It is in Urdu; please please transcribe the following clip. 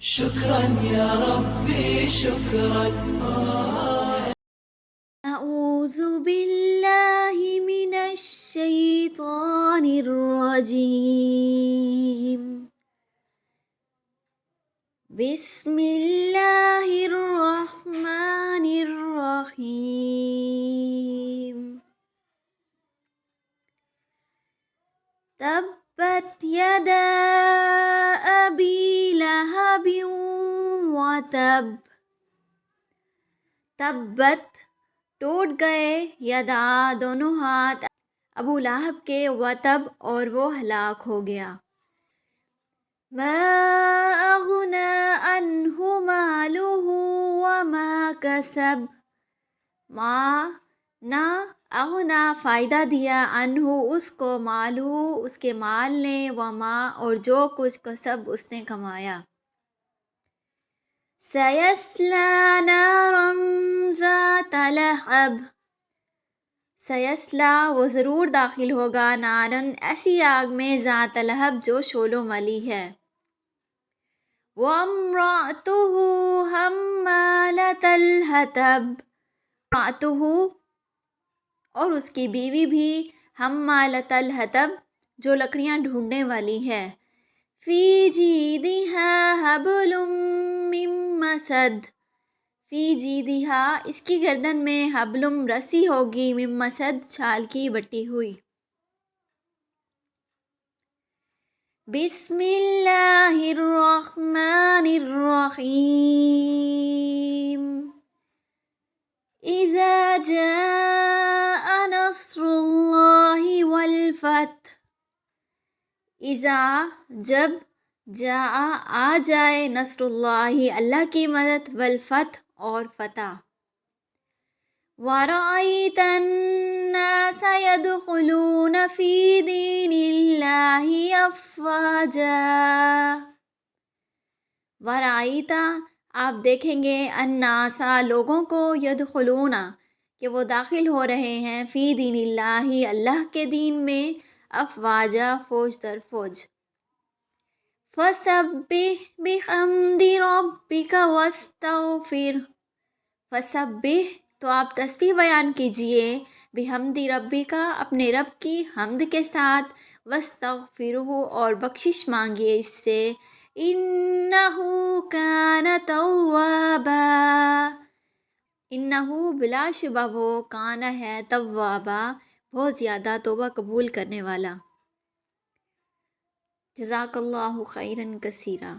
شكرا يا ربي شكرا. أعوذ بالله من الشيطان الرجيم. بسم الله الرحمن الرحيم. تبت يدا أبي لهب وتب. تبت ٹوٹ گئے، یدا دونوں ہاتھ، ابو لہب کے، وتب اور وہ ہلاک ہو گیا۔ ما اغنى عنه ماله وما كسب. ما نہ اغنا فائدہ دیا، عنہ اس کو، مالہ اس کے مال نے، وما اور جو کچھ کسب اس نے کمایا۔ سیصلی نارا ذات لہب. سیصلی وہ ضرور داخل ہوگا، نارن ایسی آگ میں، ذات لہب جو شعلوں والی ہے۔ وامرأتہ حمالۃ الحطب. امرأتہ اور اس کی بیوی بھی، حمالۃ الحطب جو لکڑیاں ڈھونڈنے والی ہے۔ فی جیدہا حبل من مسد. فی جیدہا اس کی گردن میں، حبل رسی ہوگی، من مسد چھال کی بٹی ہوئی۔ بسم اللہ الرحمن الرحیم. اذا جاء نصر اللہ والفتح. اذا جب، جاء آ جائے، نصر اللہ اللہ کی مدد، والفتح اور فتح۔ وَرَأَيْتَ النَّاسَ يَدْخُلُونَ فِي دِينِ اللَّهِ أَفْوَاجًا. وَرَأَيْتَ آپ دیکھیں گے، النَّاسَ لوگوں کو، يَدْخُلُونَ کہ وہ داخل ہو رہے ہیں، فی دین اللہ اللہ کے دین میں، افواجا فوج در فوج۔ فَسَبِّحْ بِحَمْدِ رَبِّكَ وَاسْتَغْفِرْ. فَسَبِّحْ تو آپ تسبیح بیان کیجئے، بِحَمْدِ رَبِّکَ اپنے رب کی حمد کے ساتھ، وَاسْتَغْفِرْہ اور بخشش مانگیے اس سے، اِنَّهُ كَانَ تَوَّابًا. اِنَّهُ بلا شبہ وہ، کان ہے، توابا بہت زیادہ توبہ قبول کرنے والا۔ جزاک اللہ خیرا کثیرا.